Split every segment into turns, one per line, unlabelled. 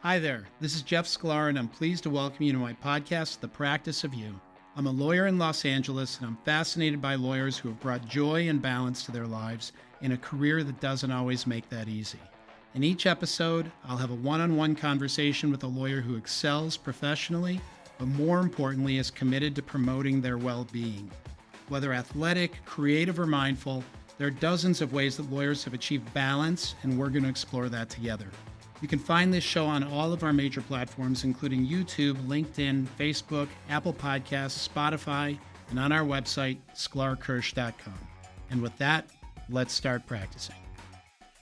Hi there, this is Jeff Sklar, and I'm pleased to welcome you to my podcast, The Practice of You. I'm a lawyer in Los Angeles, and I'm fascinated by lawyers who have brought joy and balance to their lives in a career that doesn't always make that easy. In each episode, I'll have a one-on-one conversation with a lawyer who excels professionally, but more importantly is committed to promoting their well-being. Whether athletic, creative, or mindful, there are dozens of ways that lawyers have achieved balance, and we're going to explore that together. You can find this show on all of our major platforms, including YouTube, LinkedIn, Facebook, Apple Podcasts, Spotify, and on our website, sklarkirsch.com. And with that, let's start practicing.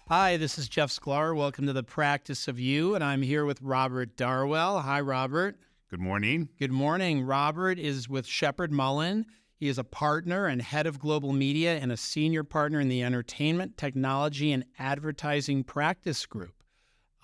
Hi, this is Jeff Sklar. Welcome to The Practice of You, and I'm here with Robert Darwell. Hi, Robert.
Good morning.
Good morning. Robert is with Sheppard Mullin. He is a partner and head of global media and a senior partner in the entertainment, technology, and advertising practice group.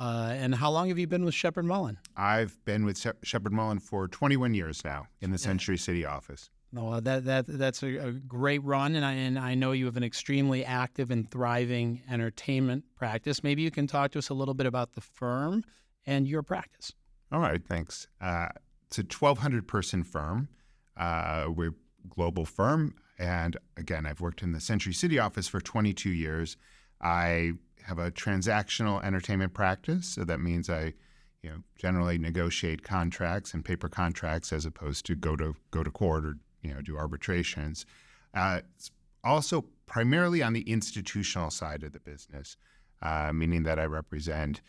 And how long have you been with Sheppard Mullin?
I've been with Sheppard Mullin for 21 years now in the Century City office.
No, that's a great run, and I know you have an extremely active and thriving entertainment practice. Maybe you can talk to us a little bit about the firm and your practice.
All right, thanks. It's a 1,200-person firm. We're a global firm, and again, I've worked in the Century City office for 22 years. I have a transactional entertainment practice, so that means I, generally negotiate contracts and paper contracts as opposed to go to court or do arbitrations. It's also primarily on the institutional side of the business, meaning that I represent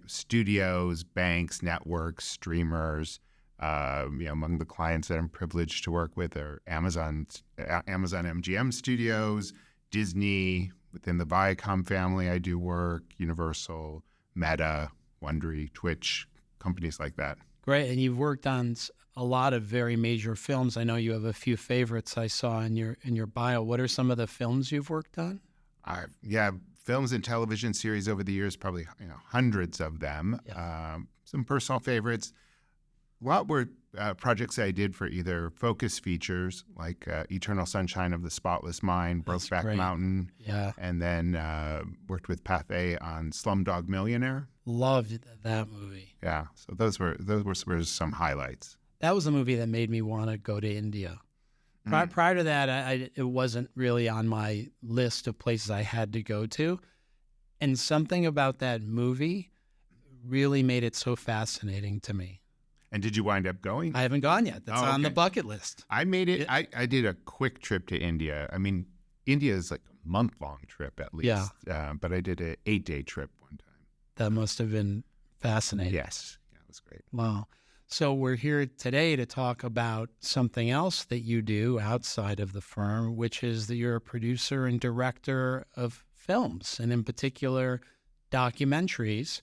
studios, banks, networks, streamers. Among the clients that I'm privileged to work with are Amazon MGM Studios, Disney. Within the Viacom family, I do work, Universal, Meta, Wondery, Twitch, companies like that.
Great, and you've worked on a lot of very major films. I know you have a few favorites I saw in your bio. What are some of the films you've worked on?
Films and television series over the years, probably hundreds of them.
Yeah.
Some personal favorites. A lot were projects I did for either focus features like Eternal Sunshine of the Spotless Mind, Brokeback Mountain, and then worked with Pathé on Slumdog Millionaire.
Loved that movie.
Yeah, so those were some highlights.
That was a movie that made me want to go to India. Prior to that, it wasn't really on my list of places I had to go to, and something about that movie really made it so fascinating to me.
And did you wind up going?
I haven't gone yet. That's on the bucket list.
I made it. I did a quick trip to India. I mean, India is like a month-long trip at least. Yeah. But I did an 8-day trip one time.
That must have been fascinating.
Yes. Yeah, it was great.
Wow. So we're here today to talk about something else that you do outside of the firm, which is that you're a producer and director of films, and in particular, documentaries.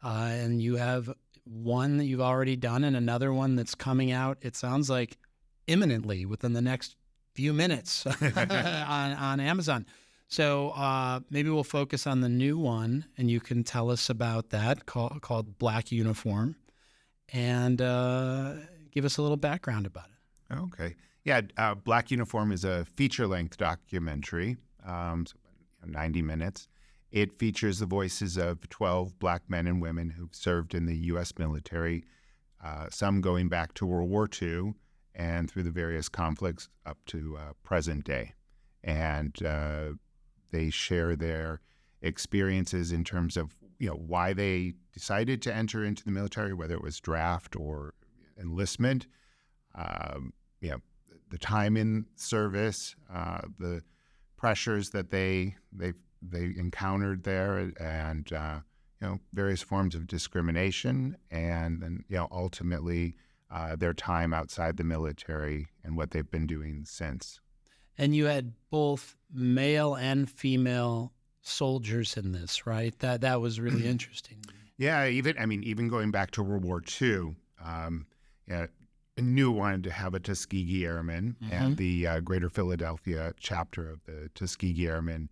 And you have one that you've already done and another one that's coming out, it sounds like imminently within the next few minutes on Amazon. So maybe we'll focus on the new one, and you can tell us about that called Black Uniform, and give us a little background about it.
Okay. Yeah, Black Uniform is a feature-length documentary, so 90 minutes. It features the voices of 12 Black men and women who've served in the U.S. military, some going back to World War II and through the various conflicts up to present day. And they share their experiences in terms of why they decided to enter into the military, whether it was draft or enlistment, the time in service, the pressures that they encountered there, and various forms of discrimination, and then ultimately their time outside the military and what they've been doing since.
And you had both male and female soldiers in this, right? That was really interesting.
Yeah, even going back to World War II, I knew I wanted to have a Tuskegee Airman, and the Greater Philadelphia chapter of the Tuskegee Airmen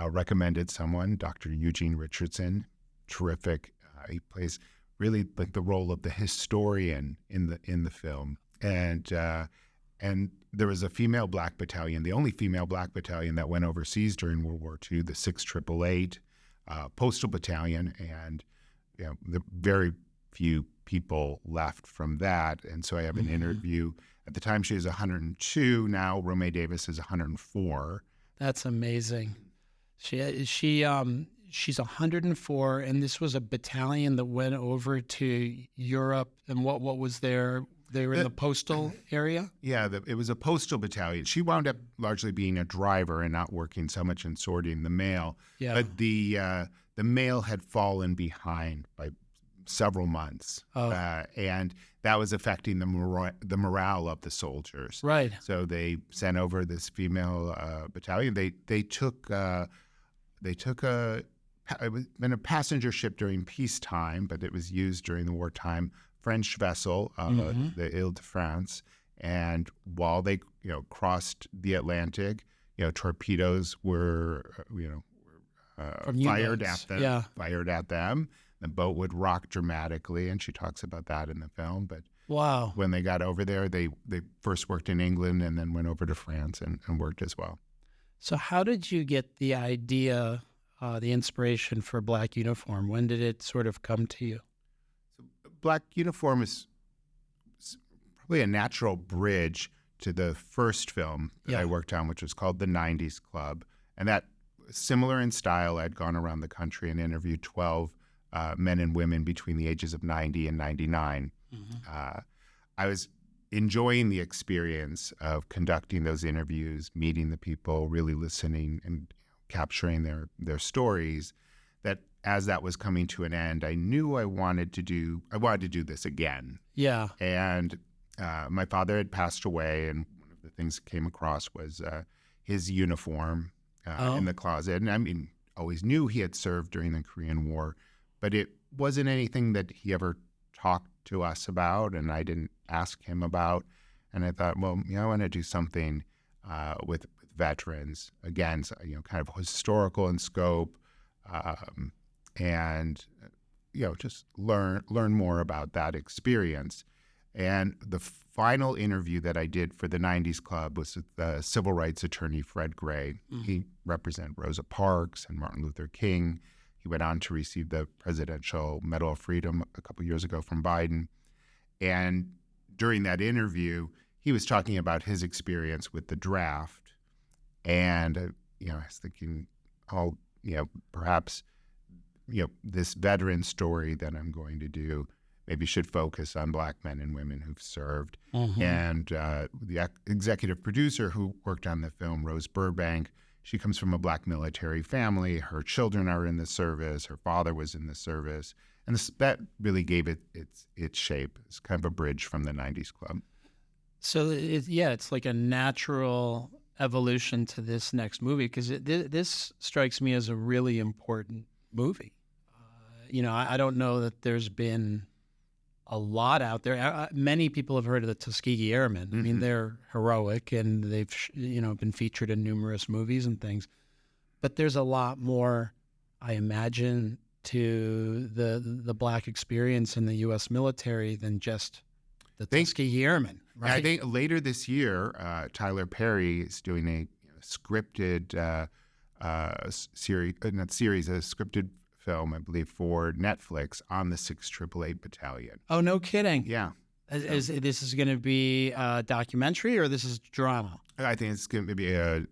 recommended someone, Dr. Eugene Richardson, terrific. He plays really like the role of the historian in the film, and there was a female black battalion, the only female black battalion that went overseas during World War II, the 6 888 Postal Battalion, and the very few people left from that. And so I have an interview. At the time, she was 102. Now Romay Davis is 104.
That's amazing. She's 104, and this was a battalion that went over to Europe. And what was there? They were in the postal area?
Yeah, it was a postal battalion. She wound up largely being a driver and not working so much in sorting the mail.
Yeah.
But the mail had fallen behind by several months.
Oh.
And that was affecting the morale of the soldiers.
Right.
So they sent over this female battalion. They took it was been a passenger ship during peacetime, but it was used during the wartime, French vessel, the Ile-de-France. And while they crossed the Atlantic, torpedoes were fired at them.
Yeah.
Fired at them. The boat would rock dramatically, and she talks about that in the film. But
wow,
when they got over there, they first worked in England and then went over to France and worked as well.
So how did you get the idea, the inspiration for Black Uniform? When did it sort of come to you?
Black Uniform is probably a natural bridge to the first film that I worked on, which was called The 90s Club. And that, similar in style, I'd gone around the country and interviewed 12 men and women between the ages of 90 and 99. I was enjoying the experience of conducting those interviews, meeting the people, really listening and capturing their stories. That as that was coming to an end, I knew I wanted to do this again.
Yeah.
And my father had passed away, and one of the things that came across was his uniform in the closet. And I mean, always knew he had served during the Korean War, but it wasn't anything that he ever talked to us about, and I didn't ask him about. And I thought, well, I want to do something with veterans, again, kind of historical in scope, and just learn more about that experience. And the final interview that I did for the 90s Club was with the civil rights attorney Fred Gray. He represented Rosa Parks and Martin Luther King. He went on to receive the Presidential Medal of Freedom a couple years ago from Biden. And during that interview, he was talking about his experience with the draft. And, I was thinking, perhaps, this veteran story that I'm going to do maybe should focus on Black men and women who've served. And the executive producer who worked on the film, Rose Burbank, she comes from a Black military family. Her children are in the service. Her father was in the service. And that really gave it its shape. It's kind of a bridge from the 90s Club.
So, it's like a natural evolution to this next movie, because this strikes me as a really important movie. I don't know that there's been a lot out there. Many people have heard of the Tuskegee Airmen. I mean, they're heroic, and they've been featured in numerous movies and things. But there's a lot more, I imagine, to the Black experience in the U.S. military than just the Tuskegee Airmen. Right?
I think later this year, Tyler Perry is doing a scripted series, a scripted film, I believe, for Netflix on the 6th AAA Battalion.
Oh, no kidding.
Yeah.
This is going to be a documentary, or this is drama?
I think it's going to be a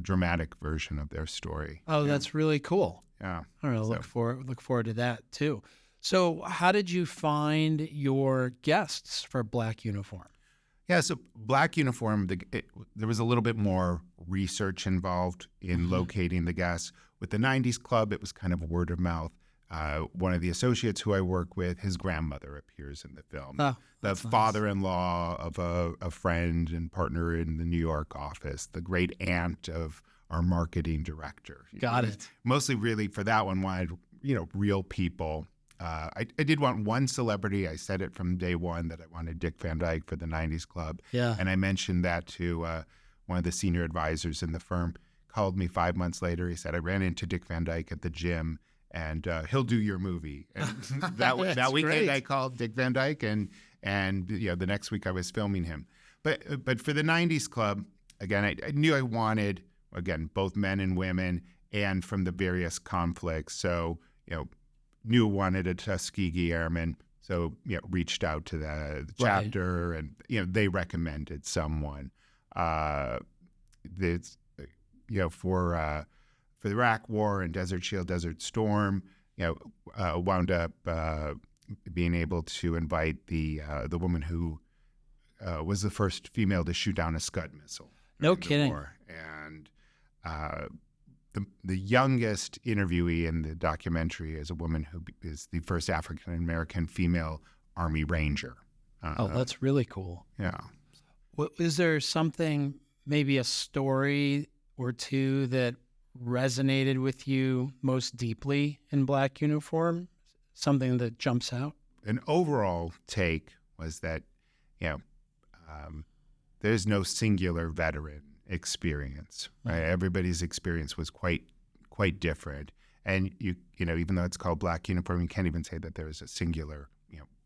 dramatic version of their story.
Oh, that's really cool.
Yeah.
I don't know. Look forward to that too. So, how did you find your guests for Black Uniform?
Yeah, so Black Uniform, there was a little bit more research involved in locating the guests. With the 90s Club, it was kind of word of mouth. One of the associates who I work with, his grandmother appears in the film.
Oh,
the father-in-law of a friend and partner in the New York office, the great aunt of our marketing director.
Got it.
Mostly really for that one, wanted, real people. I did want one celebrity. I said it from day one that I wanted Dick Van Dyke for the 90s Club.
Yeah.
And I mentioned that to one of the senior advisors in the firm. Called me 5 months later. He said, I ran into Dick Van Dyke at the gym, and he'll do your movie. And that weekend,
great.
I called Dick Van Dyke, and the next week I was filming him. But for the 90s Club, again, I knew I wanted, again, both men and women, and from the various conflicts. So, knew I wanted a Tuskegee Airman, So, reached out to the chapter, and they recommended someone. That's for the Iraq War and Desert Shield, Desert Storm. Wound up being able to invite the woman who was the first female to shoot down a Scud missile.
No kidding.
War. And the youngest interviewee in the documentary is a woman who is the first African American female Army Ranger.
That's really cool.
Yeah.
Is there something, maybe a story or two, that resonated with you most deeply in Black Uniform? Something that jumps out?
An overall take was that, there's no singular veteran experience, right? Mm-hmm. Everybody's experience was quite different. And even though it's called Black Uniform, you can't even say that there is a singular,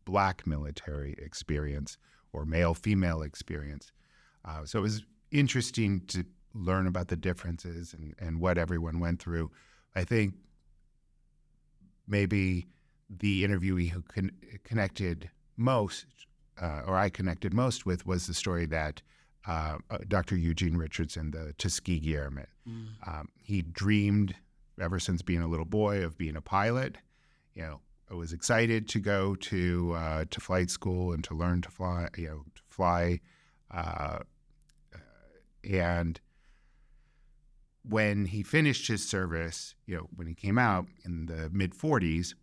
Black military experience or male-female experience. So it was interesting to learn about the differences and what everyone went through. I think maybe the interviewee who connected most, or I connected most with, was the story that Dr. Eugene Richardson, the Tuskegee Airman. He dreamed ever since being a little boy of being a pilot. I was excited to go to flight school and to learn to fly. And when he finished his service, when he came out in the mid-40s,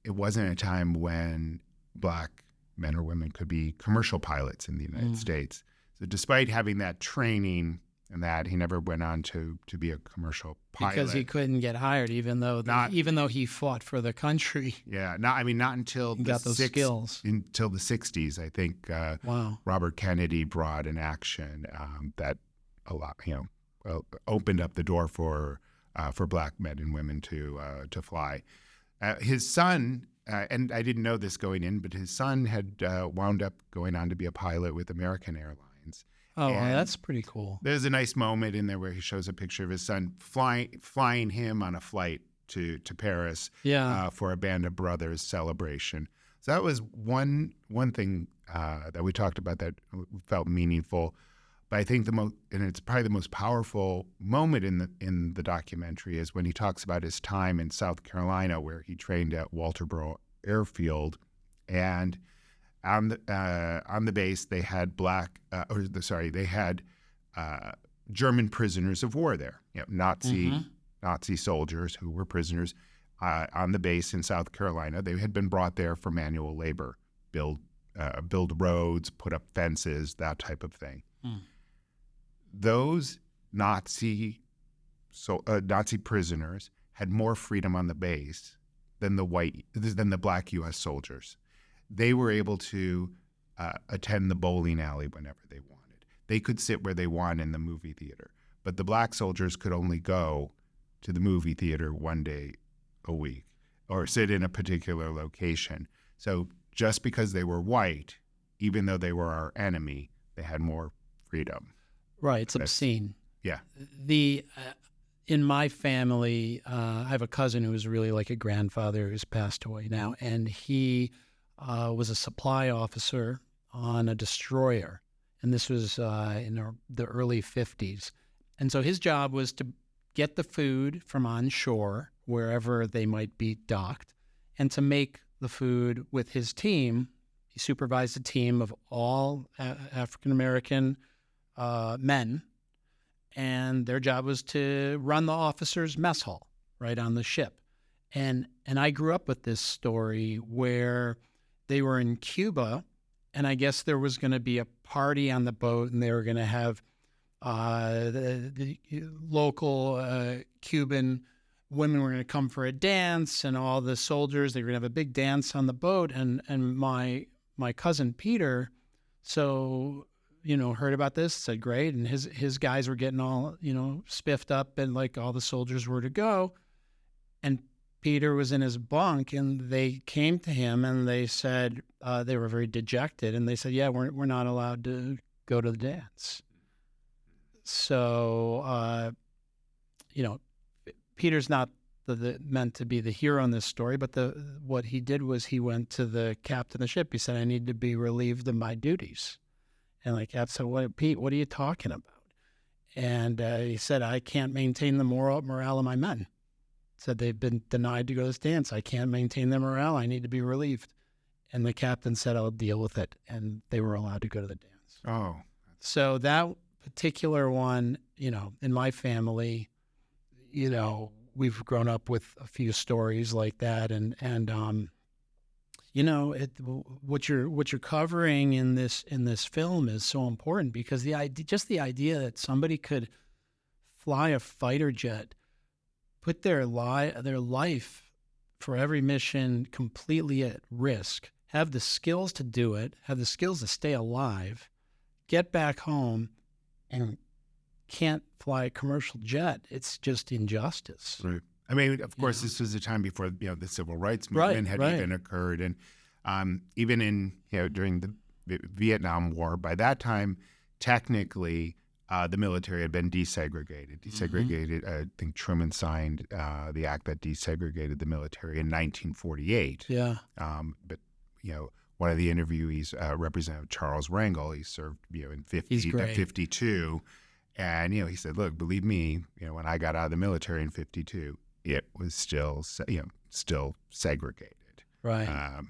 it wasn't a time when Black men or women could be commercial pilots in the United States. So despite having that training and that, he never went on to be a commercial pilot.
Because he couldn't get hired, even though he fought for the country.
Yeah, not until
he got those skills.
Until the 60s, I think. Robert Kennedy brought an action that a lot, opened up the door for Black men and women to fly. His son, and I didn't know this going in, but his son had wound up going on to be a pilot with American Airlines.
Oh, well, that's pretty cool.
There's a nice moment in there where he shows a picture of his son flying him on a flight to Paris for a Band of Brothers celebration. So that was one thing that we talked about that felt meaningful. But I think and it's probably the most powerful moment in the documentary, is when he talks about his time in South Carolina, where he trained at Walterboro Airfield, and on the base they had German prisoners of war there, Nazi soldiers who were prisoners on the base in South Carolina. They had been brought there for manual labor, build roads, put up fences, that type of thing. Those Nazi prisoners had more freedom on the base than the Black U.S. soldiers. They were able to attend the bowling alley whenever they wanted. They could sit where they wanted in the movie theater. But the Black soldiers could only go to the movie theater one day a week or sit in a particular location. So just because they were white, even though they were our enemy, they had more freedom.
Right, it's obscene.
Yeah.
In my family, I have a cousin who is really like a grandfather who's passed away now, and he was a supply officer on a destroyer, and this was in the early 50s. And so his job was to get the food from on shore, wherever they might be docked, and to make the food with his team. He supervised a team of all African-American men, and their job was to run the officers' mess hall right on the ship. And I grew up with this story where they were in Cuba, and I guess there was going to be a party on the boat, and they were going to have the local Cuban women were going to come for a dance, and all the soldiers, they were going to have a big dance on the boat. And my cousin Peter, heard about this, said great, and his guys were getting all, spiffed up, and like all the soldiers were to go. And Peter was in his bunk, and they came to him and they said, they were very dejected, and they said, yeah, we're not allowed to go to the dance. So, Peter's not meant to be the hero in this story, but what he did was he went to the captain of the ship. He said, I need to be relieved of my duties. And the captain said, what, Pete, what are you talking about? And he said, I can't maintain the morale of my men. Said they've been denied to go to this dance. I can't maintain their morale. I need to be relieved. And the captain said, I'll deal with it. And they were allowed to go to the dance.
Oh.
So that particular one, in my family, we've grown up with a few stories like that. And what you're covering in this film is so important, because the idea that somebody could fly a fighter jet, put their life for every mission completely at risk, have the skills to do it, have the skills to stay alive, get back home, and can't fly a commercial jet. It's just injustice.
Right. I mean, of course, this was a time before the civil rights movement had even occurred, and even in during the Vietnam War, by that time, technically, the military had been desegregated. I think Truman signed the act that desegregated the military in 1948.
Yeah.
But one of the interviewees, Representative Charles Rangel, he served in 52, and he said, "Look, believe me, when I got out of the military in 52, it was still segregated."
Right.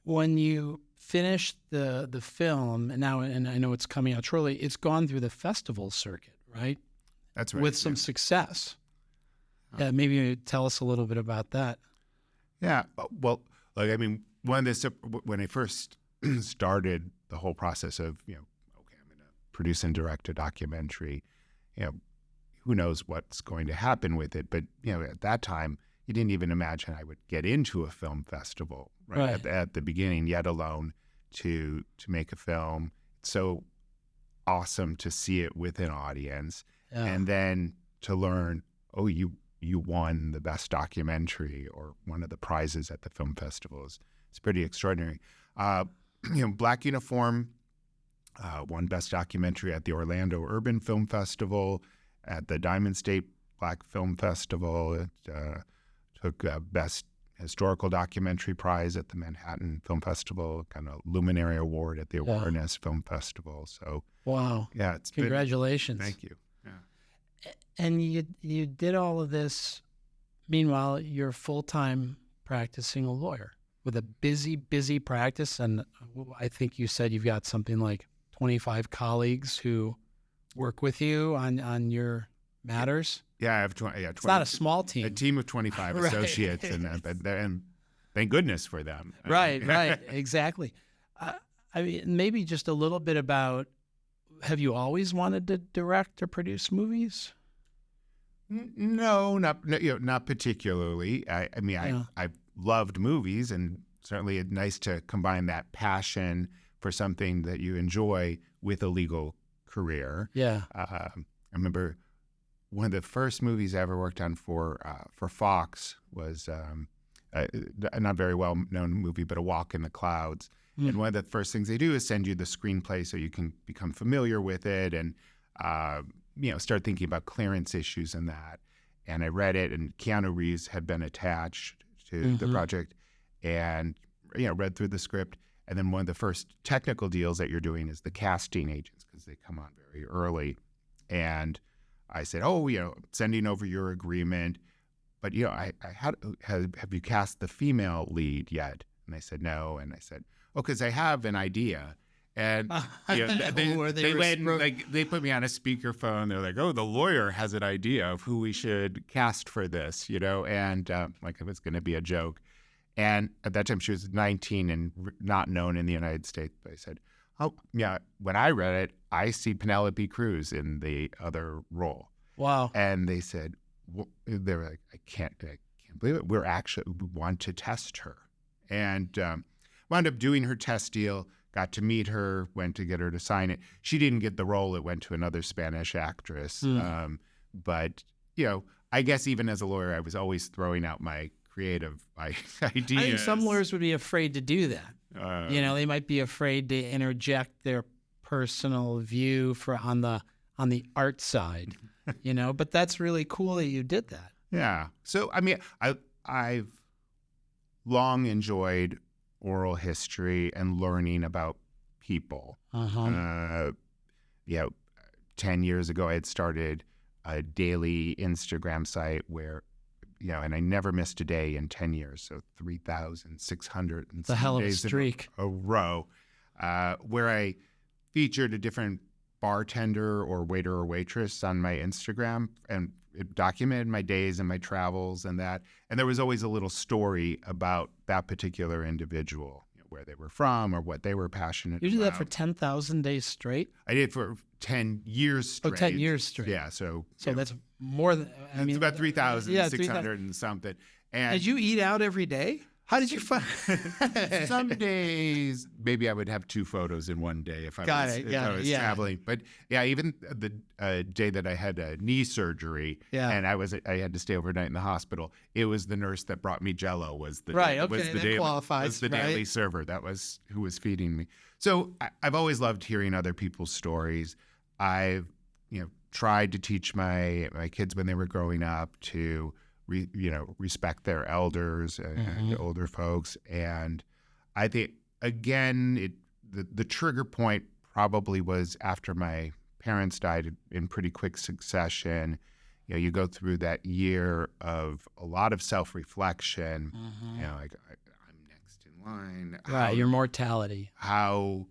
When you finish the film, and I know it's coming out shortly, it's gone through the festival circuit, right?
That's right.
With some success. Yeah, maybe you tell us a little bit about that.
Yeah. Well, when I first started the whole process of, okay, I'm going to produce and direct a documentary, who knows what's going to happen with it. But, at that time, you didn't even imagine I would get into a film festival at the beginning, yet alone to make a film. It's so awesome to see it with an audience, and then to learn, oh, you won the best documentary or one of the prizes at the film festivals. It's pretty extraordinary. Black Uniform won best documentary at the Orlando Urban Film Festival, at the Diamond State Black Film Festival. It took best historical documentary prize at the Manhattan Film Festival, kind of luminary award at the Awareness Film Festival. So
wow,
yeah,
congratulations.
Thank you. Yeah.
And you did all of this. Meanwhile, you're full-time practicing a lawyer with a busy practice, and I think you said you've got something like 25 colleagues who work with you on your matters.
Yeah, I have 20. Yeah, 20,
it's not a small team.
A team of 25 associates, and thank goodness for them.
Right, exactly. I mean, maybe just a little bit about, have you always wanted to direct or produce movies?
No, not particularly. I've loved movies, and certainly it's nice to combine that passion for something that you enjoy with a legal career.
Yeah.
I remember one of the first movies I ever worked on for Fox was a not very well-known movie, but A Walk in the Clouds. Mm. And one of the first things they do is send you the screenplay so you can become familiar with it and start thinking about clearance issues and that. And I read it, and Keanu Reeves had been attached to the project, and read through the script. And then one of the first technical deals that you're doing is the casting agents, because they come on very early. And I said, sending over your agreement, but have you cast the female lead yet? And they said no. And I said, because I have an idea. And they put me on a speakerphone. They're like, the lawyer has an idea of who we should cast for this, and like it was going to be a joke. And at that time, she was 19 and not known in the United States. But I said, when I read it, I see Penelope Cruz in the other role.
Wow.
And they said, they were like, I can't believe it. We want to test her. And wound up doing her test deal, got to meet her, went to get her to sign it. She didn't get the role. It went to another Spanish actress. But, I guess even as a lawyer, I was always throwing out my creative ideas.
I think some lawyers would be afraid to do that. They might be afraid to interject their personal view on the art side, but that's really cool that you did that.
Yeah. So, I mean, I've long enjoyed oral history and learning about people.
Uh-huh.
You know, 10 years ago, I had started a daily Instagram site where, and I never missed a day in 10 years. So 3,600 and
It's a
some
hell of a
days in
streak.
a row, where I featured a different bartender or waiter or waitress on my Instagram, and it documented my days and my travels and that. And there was always a little story about that particular individual, where they were from or what they were passionate
You did that
about.
for 10,000 days straight?
I did for 10 years straight.
10 years straight.
Yeah. So
that's more than,
it's about 3,600
3,000.
and something. And
Did you eat out every day? How did you find?
some days, maybe I would have 2 photos in one day if I was traveling. But yeah, even the day that I had a knee surgery, and I had to stay overnight in the hospital. It was the nurse that brought me Jell-O. Was the daily server. That was who was feeding me. So I've always loved hearing other people's stories. I've tried to teach my kids when they were growing up to respect their elders and older folks. And I think, again, the trigger point probably was after my parents died in pretty quick succession. You go through that year of a lot of self-reflection. Like, I'm next in line.
Right, your mortality.
How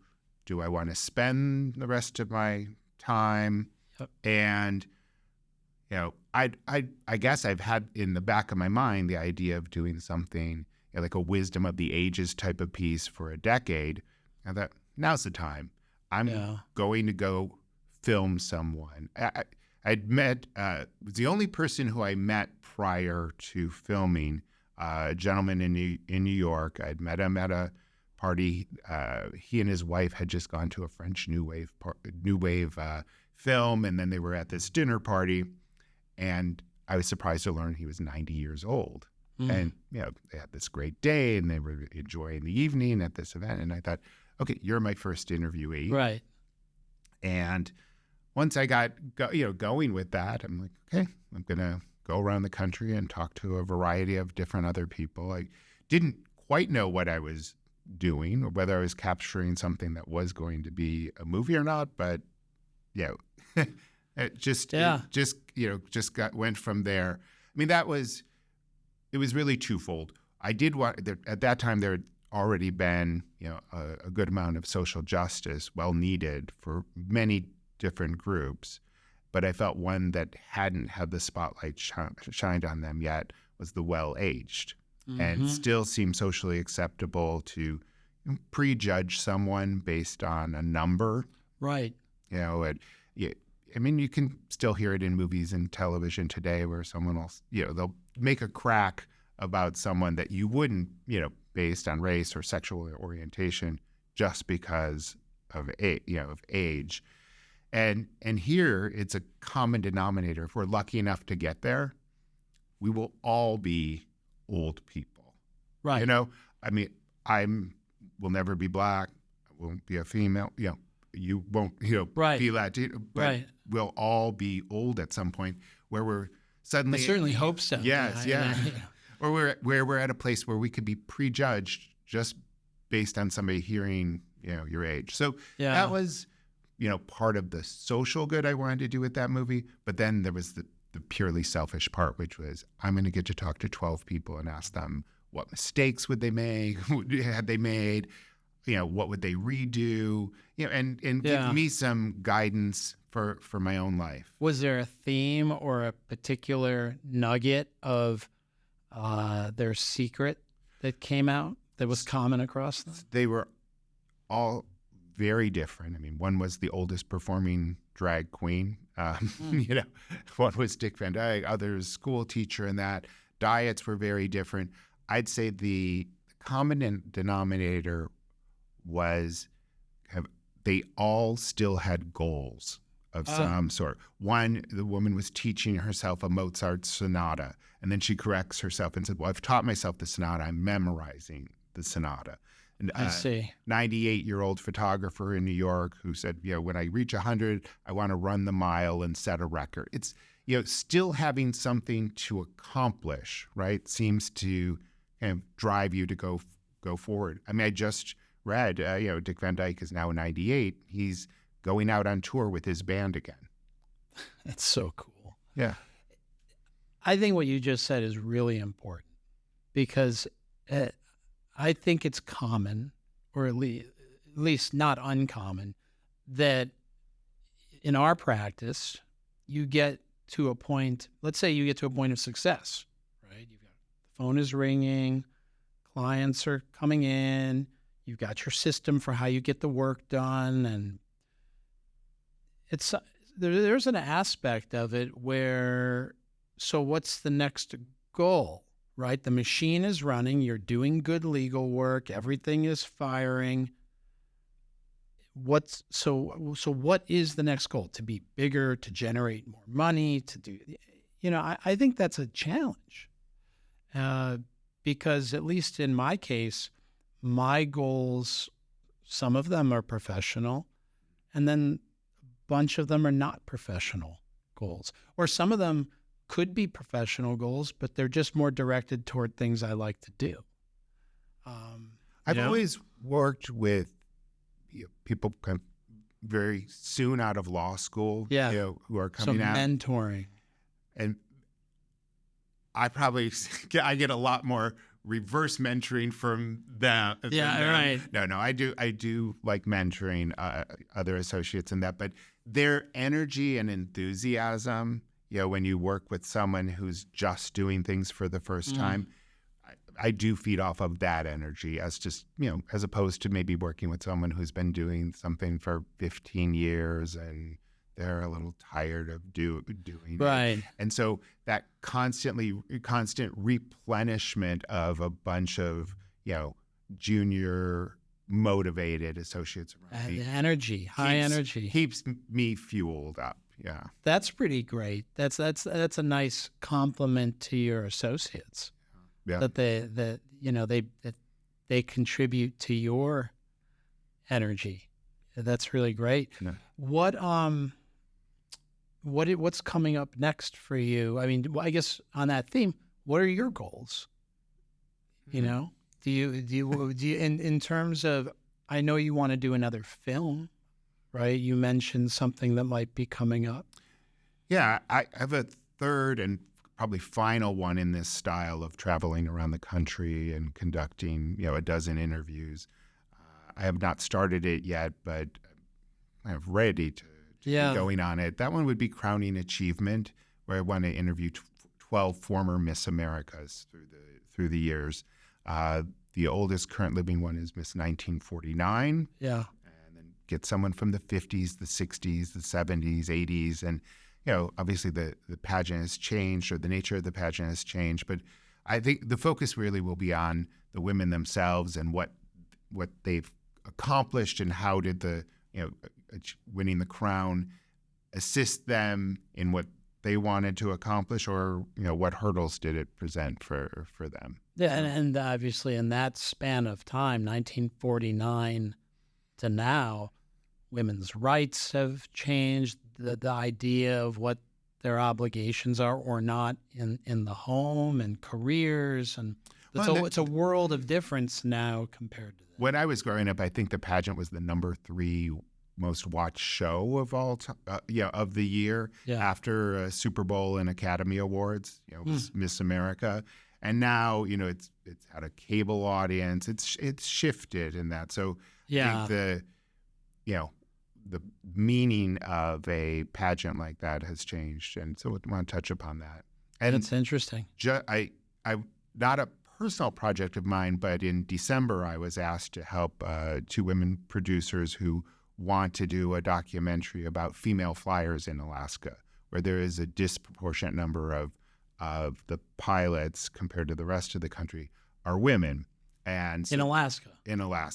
do I want to spend the rest of my time?
Yep.
And I guess I've had in the back of my mind the idea of doing something like a wisdom of the ages type of piece for a decade. I thought, now's the time. I'm going to go film someone. I'd met, was the only person who I met prior to filming, a gentleman in New York. I'd met him at a party. He and his wife had just gone to a French New Wave film, and then they were at this dinner party. And I was surprised to learn he was 90 years old. And, they had this great day and they were enjoying the evening at this event. And I thought, okay, you're my first interviewee.
Right.
And once I got going with that, I'm like, okay, I'm going to go around the country and talk to a variety of different other people. I didn't quite know what I was doing or whether I was capturing something that was going to be a movie or not, but it just went from there. I mean, it was really twofold. I did want, at that time there had already been a good amount of social justice, well needed for many different groups, but I felt one that hadn't had the spotlight shined on them yet was the well-aged, and still seemed socially acceptable to prejudge someone based on a number.
Right.
I mean, you can still hear it in movies and television today where someone will, they'll make a crack about someone that you wouldn't, based on race or sexual orientation, just because of age. And here it's a common denominator. If we're lucky enough to get there, we will all be old people.
Right.
I mean, will never be black. I won't be a female. You won't, be Latino, but we'll all be old at some point where we're suddenly.
I certainly hope so.
Yes, Or we're at a place where we could be prejudged just based on somebody hearing, your age. So that was, part of the social good I wanted to do with that movie. But then there was the purely selfish part, which was I'm going to get to talk to 12 people and ask them what mistakes would they make, had they made. What would they redo? And give me some guidance for my own life.
Was there a theme or a particular nugget of their secret that came out that was common across them?
They were all very different. I mean, one was the oldest performing drag queen. One was Dick Van Dyke, others school teacher, and that. Diets were very different. I'd say the common denominator was they all still had goals of some sort. One, the woman was teaching herself a Mozart sonata, and then she corrects herself and said, well, I've taught myself the sonata. I'm memorizing the sonata. And,
I see.
98-year-old photographer in New York who said, when I reach 100, I want to run the mile and set a record. It's, still having something to accomplish, right, seems to kind of drive you to go forward. I mean, I just read, Dick Van Dyke is now 98. He's going out on tour with his band again.
That's so cool.
Yeah.
I think what you just said is really important because I think it's common, or at least not uncommon, that in our practice, you get to a point, let's say you get to a point of success, right? The phone is ringing, clients are coming in, you've got your system for how you get the work done, and there's an aspect of it where, so what's the next goal, right? The machine is running, you're doing good legal work, everything is firing. So what is the next goal? To be bigger, to generate more money, to do, I think that's a challenge. Because at least in my case, my goals, some of them are professional, and then a bunch of them are not professional goals. Or some of them could be professional goals, but they're just more directed toward things I like to do.
I've always worked with people kind of very soon out of law school, who are coming out.
Mentoring.
And I get a lot more reverse mentoring from them.
Yeah, right.
No, I do like mentoring other associates in that, but their energy and enthusiasm, when you work with someone who's just doing things for the first time, I do feed off of that energy as just, as opposed to maybe working with someone who's been doing something for 15 years and they're a little tired of doing
right.
it. And so that constant replenishment of a bunch of, junior motivated associates around me.
Energy, high energy.
Keeps me fueled up. Yeah.
That's pretty great. That's a nice compliment to your associates.
Yeah.
That they contribute to your energy. That's really great.
Yeah.
What's coming up next for you? I mean, I guess on that theme, what are your goals? Do you in terms of, I know you want to do another film, right? You mentioned something that might be coming up.
Yeah, I have a third and probably final one in this style of traveling around the country and conducting, a dozen interviews. I have not started it yet, but I'm ready to be going on it. That one would be Crowning Achievement, where I want to interview 12 former Miss Americas through the years. The oldest current living one is Miss 1949.
Yeah.
And then get someone from the 50s, the 60s, the 70s, 80s, and obviously the pageant has changed, or the nature of the pageant has changed, but I think the focus really will be on the women themselves and what they've accomplished, and how did the winning the crown assist them in what they wanted to accomplish, or what hurdles did it present for them.
Yeah, and obviously in that span of time, 1949 to now, women's rights have changed. The idea of what their obligations are or not in the home and careers, and it's a world of difference now compared to that.
When I was growing up, I think the pageant was the number 3 most watched show of all of the year, after Super Bowl and Academy Awards. Miss America, and now it's had a cable audience. It's shifted in that. So I think the meaning of a pageant like that has changed, and so I want to touch upon that. And
that's interesting.
I not a personal project of mine, but in December I was asked to help 2 women producers who want to do a documentary about female flyers in Alaska, where there is a disproportionate number of the pilots compared to the rest of the country are women. And so,
in Alaska.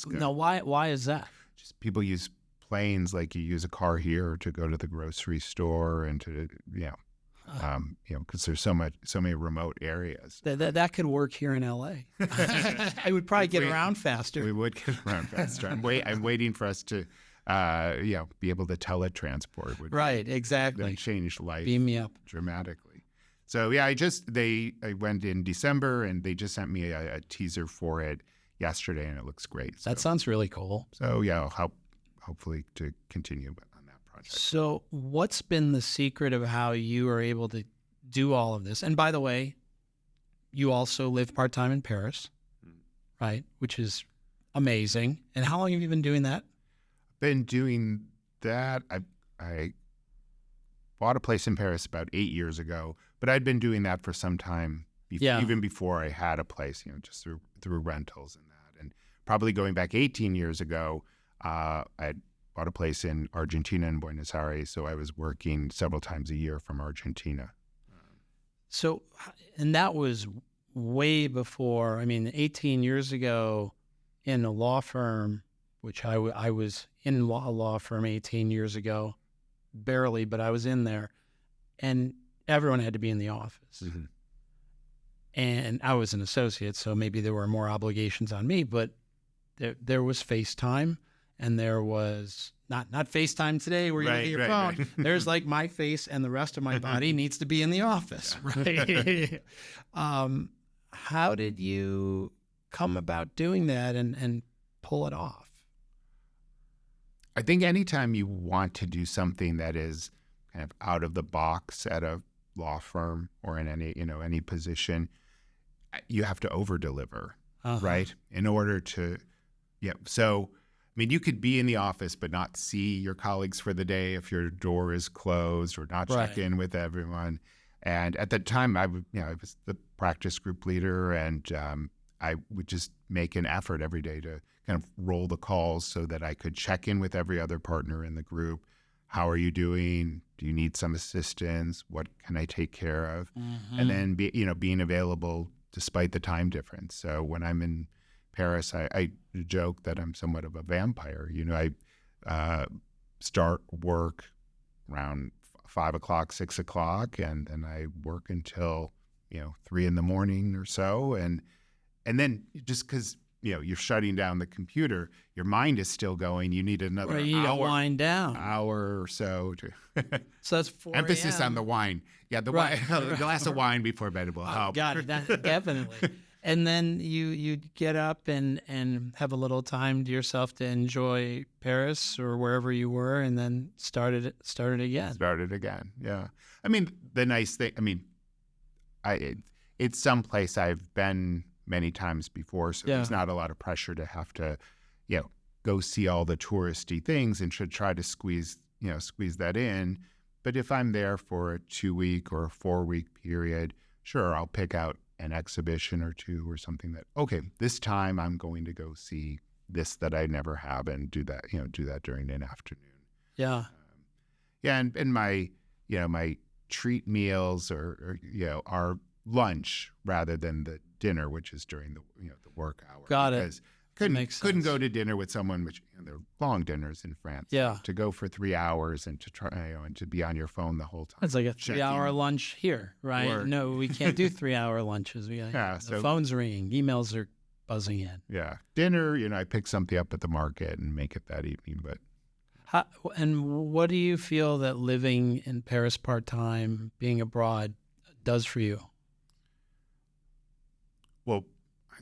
Now, why is that?
Just people use planes like you use a car here to go to the grocery store and to because there's so many remote areas.
That could work here in LA. I would probably get around faster.
We would get around faster. I'm waiting for us to be able to teletransport would
Right, exactly.
change life
Beam me up.
dramatically. So yeah, I went in December and they just sent me a teaser for it yesterday and it looks great.
That sounds really cool.
So yeah, I'll hopefully to continue on that project.
So what's been the secret of how you are able to do all of this? And by the way, you also live part-time in Paris, right? Which is amazing. And how long have you been doing that?
Been doing that. I bought a place in Paris about 8 years ago, but I'd been doing that for some time, even before I had a place, just through rentals and that. And probably going back 18 years ago, I bought a place in Argentina, in Buenos Aires, so I was working several times a year from Argentina.
So, and that was way before, 18 years ago in a law firm, which I was in a law firm 18 years ago, barely, but I was in there, and everyone had to be in the office.
Mm-hmm.
And I was an associate, so maybe there were more obligations on me, but there was FaceTime, and there was not FaceTime today where you look at your phone.
Right.
There's like my face and the rest of my body needs to be in the office, right? How did you come about doing that and pull it off?
I think anytime you want to do something that is kind of out of the box at a law firm or in any position, you have to over deliver, right? In order to, So, you could be in the office but not see your colleagues for the day if your door is closed or not check in with everyone. And at the time, I was the practice group leader, and I would just make an effort every day to kind of roll the calls so that I could check in with every other partner in the group. How are you doing? Do you need some assistance? What can I take care of? Mm-hmm. And then being available despite the time difference. So when I'm in Paris, I joke that I'm somewhat of a vampire. I start work around 5 o'clock, 6 o'clock, and then I work until 3 a.m. or so, and then just because you're shutting down the computer, your mind is still going. You need another
you need to wind down
hour or so to.
So that's 4
emphasis
a.m.
on the wine. Yeah, the wine, the glass of wine before bed will help.
Got it. Definitely. And then you get up and have a little time to yourself to enjoy Paris or wherever you were, and then start it again.
Started again. Yeah. The nice thing. It's someplace I've been many times before, so there's not a lot of pressure to have to, go see all the touristy things, and should try to squeeze that in. But if I'm there for a 2-week or a 4-week period, sure, I'll pick out an exhibition or two or something that, okay, this time I'm going to go see this that I never have, and do that during an afternoon.
Yeah.
And my treat meals are lunch rather than the dinner, which is during the the work hour.
Got it.
Because couldn't go to dinner with someone, which they're long dinners in France.
Yeah.
To go for 3 hours and to try and to be on your phone the whole time.
It's like a 3-hour lunch here, right? No, we can't do 3-hour lunches. The phone's ringing, emails are buzzing in.
Yeah. Dinner, I pick something up at the market and make it that evening. But
and what do you feel that living in Paris part-time, being abroad, does for you?
Well,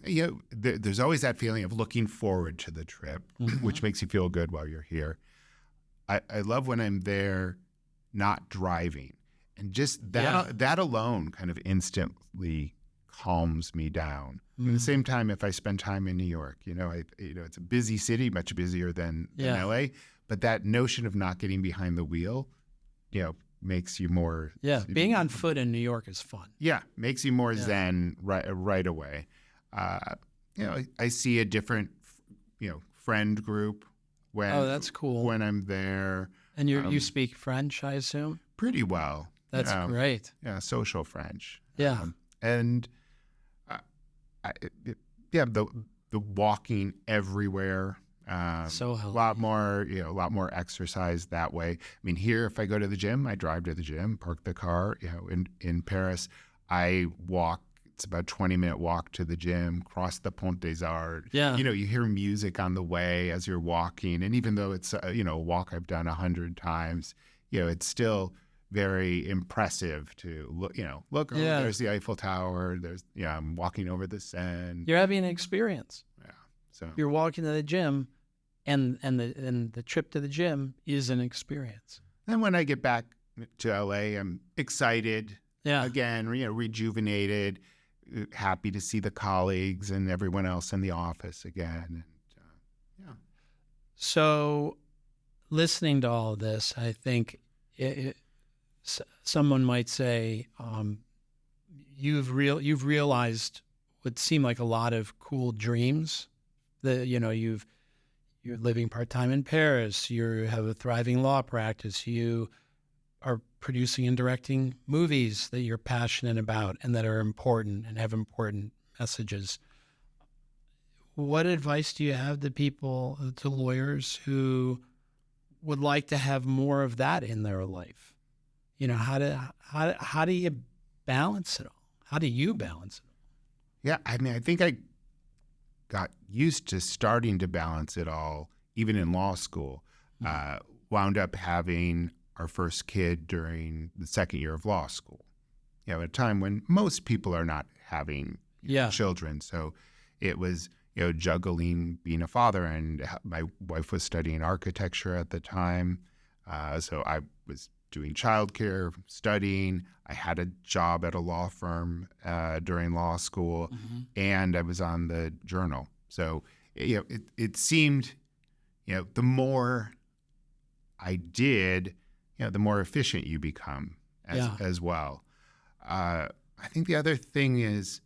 there's always that feeling of looking forward to the trip, which makes you feel good while you're here. I love when I'm there not driving. And just that alone kind of instantly calms me down. At the same time, if I spend time in New York, it's a busy city, much busier than LA, but that notion of not getting behind the wheel, makes you more.
Yeah, being on foot in New York is fun.
Yeah, makes you more zen right away. I see a different, friend group when.
Oh, that's cool.
When I'm there.
And you speak French, I assume?
Pretty well.
That's great.
Yeah, social French.
Yeah.
And the walking everywhere.
So healthy.
A lot more exercise that way. Here, if I go to the gym, I drive to the gym, park the car. In Paris, I walk it's about a 20-minute walk to the gym, cross the Pont des Arts.
Yeah.
You hear music on the way as you're walking. And even though it's, a walk I've done 100 times, it's still very impressive to look, there's the Eiffel Tower. I'm walking over the Seine.
You're having an experience.
Yeah. So
you're walking to the gym and the trip to the gym is an experience.
Then when I get back to LA, I'm excited.
Yeah.
Again, rejuvenated, happy to see the colleagues and everyone else in the office again. And,
So listening to all of this, I think someone might say you've realized what seem like a lot of cool dreams. You're living part-time in Paris. You have a thriving law practice. You are producing and directing movies that you're passionate about and that are important and have important messages. What advice do you have to lawyers who would like to have more of that in their life? How do you balance it all? How do you balance it all?
Yeah, I think I got used to starting to balance it all, even in law school. Wound up having our first kid during the second year of law school. At a time when most people are not having children. So it was, juggling being a father, and my wife was studying architecture at the time. So I was doing childcare, studying. I had a job at a law firm during law school, and I was on the Journal. So it seemed, the more I did, the more efficient you become as well. I think the other thing is,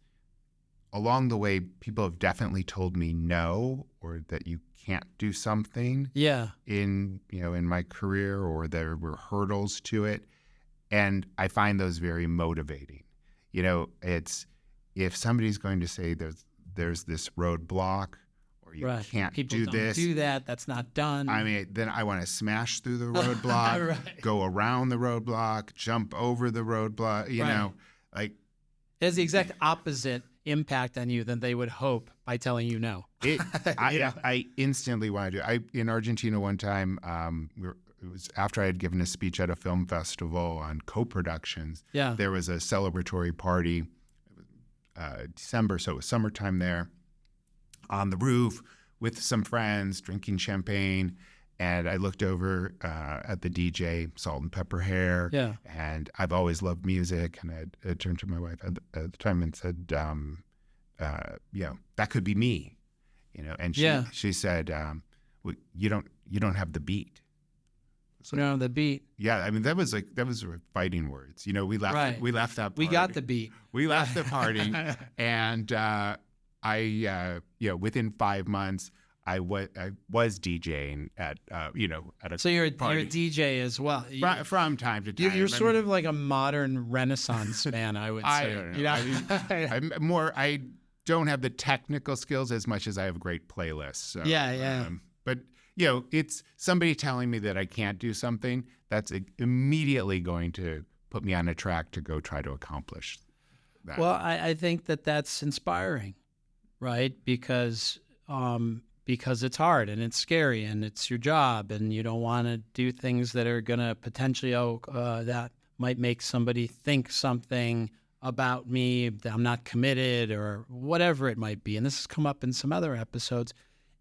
along the way, people have definitely told me no, or that you can't do something in my career, or there were hurdles to it. And I find those very motivating. It's, if somebody's going to say there's this roadblock, or you can't
people
do
don't
this.
do that. That's not done.
Then I want to smash through the roadblock, go around the roadblock, jump over the roadblock, like.
There's the exact opposite impact on you than they would hope by telling you no.
I instantly want to do it. In Argentina one time, it was after I had given a speech at a film festival on co-productions.
Yeah.
There was a celebratory party. It was December, so it was summertime there, on the roof with some friends, drinking champagne. And I looked over at the DJ, Salt and Pepper Hair.
Yeah.
And I've always loved music. And I turned to my wife at the time and said, that could be me. And she said, well, you don't have the beat.
You don't have the beat.
Yeah, that was fighting words. We left that party.
We got the beat.
We left the party, and I within 5 months I was DJing at a
So you're a
party.
DJ as well.
From time to time.
You're sort of like a modern Renaissance man, I would say.
I don't know. I don't have the technical skills as much as I have great playlists. So, but it's somebody telling me that I can't do something that's immediately going to put me on a track to go try to accomplish that.
Well, I think that's inspiring, right? Because it's hard and it's scary and it's your job, and you don't want to do things that are going to potentially, that might make somebody think something about me, that I'm not committed or whatever it might be. And this has come up in some other episodes,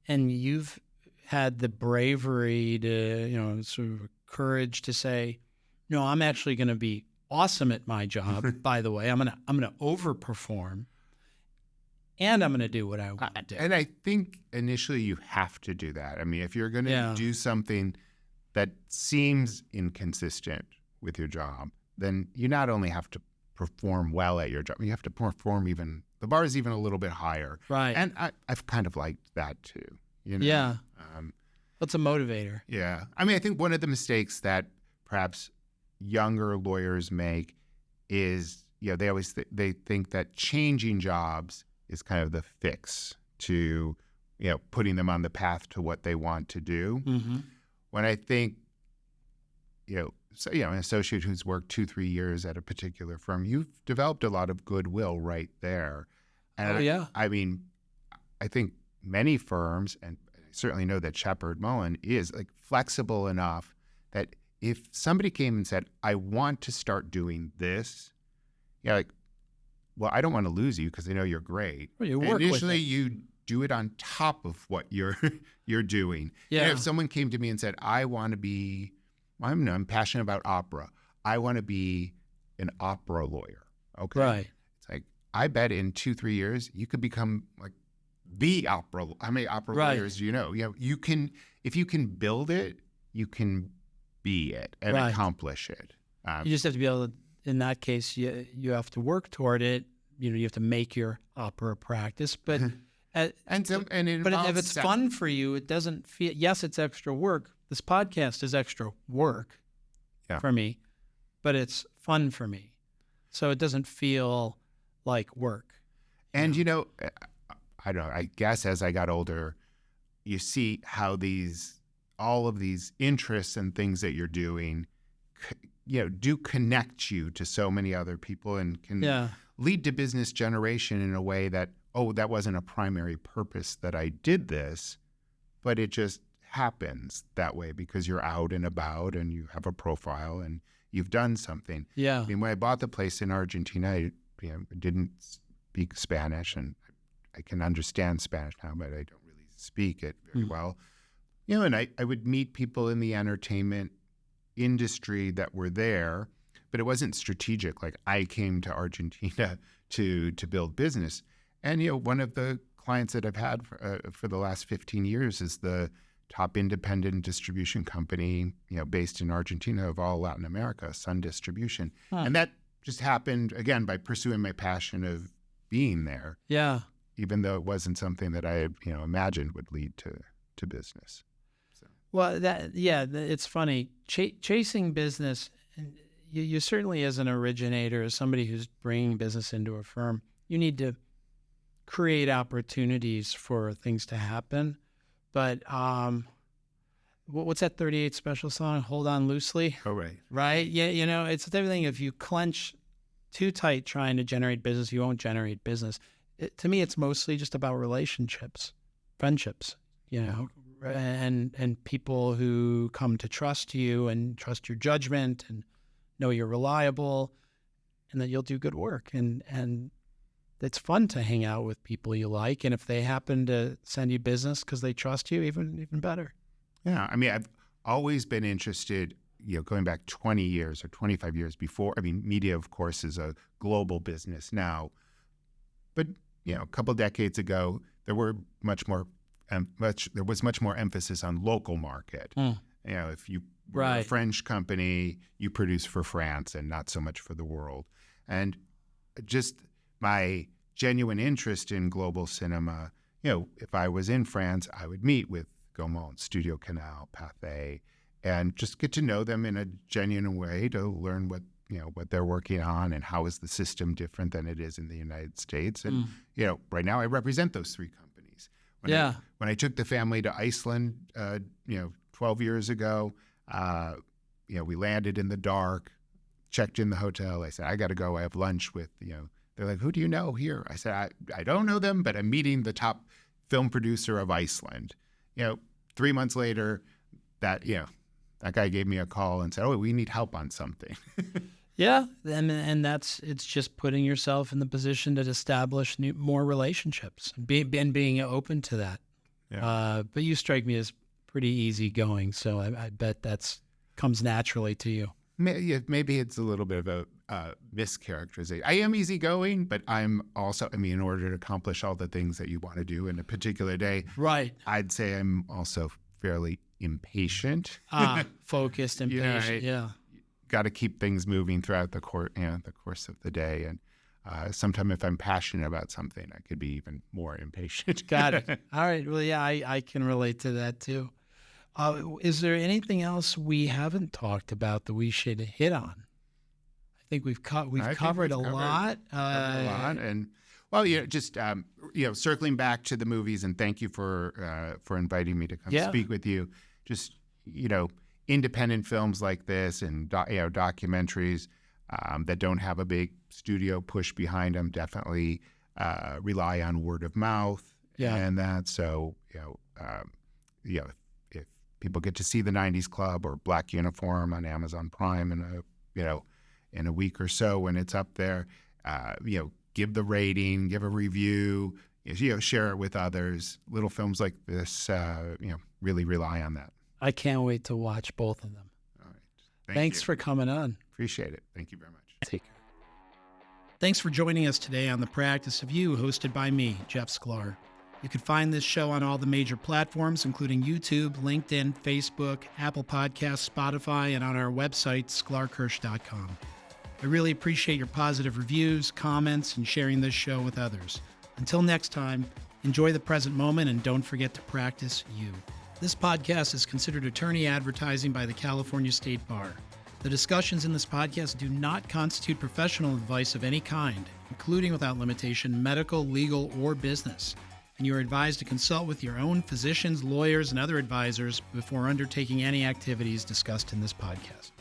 and you've had the bravery to, sort of courage to say, no, I'm actually going to be awesome at my job. By the way, I'm going to overperform, and I'm going to do what I want to do.
And I think initially you have to do that. If you're going to do something that seems inconsistent with your job, then you not only have to perform well at your job, you have to perform the bar is even a little bit higher.
Right.
And I've kind of liked that too.
Yeah. That's a motivator.
Yeah. I think one of the mistakes that perhaps younger lawyers make is, they always they think that changing jobs is kind of the fix to, putting them on the path to what they want to do.
Mm-hmm.
When I think, an associate who's worked 2-3 years at a particular firm, you've developed a lot of goodwill right there. And
yeah.
I mean, I think many firms, and I certainly know that Sheppard Mullin is like flexible enough that if somebody came and said, I want to start doing this, like, well, I don't want to lose you because I know you're great.
Well, you work
initially,
with it.
you do it on top of what you're doing.
Yeah.
And if someone came to me and said, I'm passionate about opera. I want to be an opera lawyer. Okay.
Right.
It's like, I bet in 2-3 years, you could become like the opera. How many opera lawyers do you know? You can, if you can build it, you can be it and accomplish it.
You just have to be able to, in that case, you have to work toward it. You have to make your opera practice, but if it's fun for you, it doesn't feel. Yes, it's extra work. This podcast is extra work for me, but it's fun for me, so it doesn't feel like work.
And I don't know. I guess as I got older, you see how all of these interests and things that you're doing, do connect you to so many other people and can lead to business generation in a way that, that wasn't a primary purpose that I did this, but it just happens that way because you're out and about and you have a profile and you've done something.
Yeah.
I mean, when I bought the place in Argentina, I didn't speak Spanish, and I can understand Spanish now, but I don't really speak it very well. And I would meet people in the entertainment industry that were there, but it wasn't strategic. Like, I came to Argentina to build business. And, one of the clients that I've had for the last 15 years is the top independent distribution company, based in Argentina of all Latin America, Sun Distribution. Huh. And that just happened, again, by pursuing my passion of being there.
Yeah.
Even though it wasn't something that I had, imagined would lead to business. So.
Well, it's funny. Chasing business, you certainly, as an originator, as somebody who's bringing business into a firm, you need to create opportunities for things to happen. But what's that 38 Special song? Hold on loosely.
Oh, right.
Right? Yeah, it's everything. If you clench too tight trying to generate business, you won't generate business. To me, it's mostly just about relationships, friendships, and people who come to trust you and trust your judgment and know you're reliable and that you'll do good work. And it's fun to hang out with people you like. And if they happen to send you business because they trust you, even better.
Yeah. I mean, I've always been interested, going back 20 years or 25 years before. I mean, media, of course, is a global business now. But, a couple decades ago, there was much more emphasis on local market. If you were a French company, you produce for France and not so much for the world. And just my genuine interest in global cinema, if I was in France, I would meet with Gaumont, Studio Canal, Pathé, and just get to know them in a genuine way to learn what they're working on and how is the system different than it is in the United States. And, right now I represent those three companies. When I took the family to Iceland, 12 years ago, we landed in the dark, checked in the hotel. I said, I got to go. I have lunch with, they're like, who do you know here? I said, I don't know them, but I'm meeting the top film producer of Iceland. 3 months later, that guy gave me a call and said, we need help on something.
Yeah, and it's just putting yourself in the position to establish more relationships and being open to that. Yeah. But you strike me as pretty easygoing, so I bet comes naturally to you.
Maybe it's a little bit of a mischaracterization. I am easygoing, but I'm also, in order to accomplish all the things that you want to do in a particular day,
right?
I'd say I'm also fairly impatient.
Focused, impatient, yeah.
Got to keep things moving throughout the course of the day. And sometimes if I'm passionate about something, I could be even more impatient.
Got it. All right. Well, yeah, I can relate to that too. Is there anything else we haven't talked about that we should hit on? I think we've covered a lot.
And well, just circling back to the movies, and thank you for inviting me to come speak with you. Just independent films like this and documentaries that don't have a big studio push behind them definitely rely on word of mouth and that. So if people get to see the 90s Club or Black Uniform on Amazon Prime in a week or so when it's up there, give the rating, give a review, share it with others. Little films like this, really rely on that.
I can't wait to watch both of them.
All right.
Thanks
you.
for coming on.
Appreciate it. Thank you very much.
Take care.
Thanks for joining us today on The Practice of You, hosted by me, Jeff Sklar. You can find this show on all the major platforms, including YouTube, LinkedIn, Facebook, Apple Podcasts, Spotify, and on our website, sklarkirsch.com. I really appreciate your positive reviews, comments, and sharing this show with others. Until next time, enjoy the present moment and don't forget to practice you. This podcast is considered attorney advertising by the California State Bar. The discussions in this podcast do not constitute professional advice of any kind, including without limitation, medical, legal, or business. And you are advised to consult with your own physicians, lawyers, and other advisors before undertaking any activities discussed in this podcast.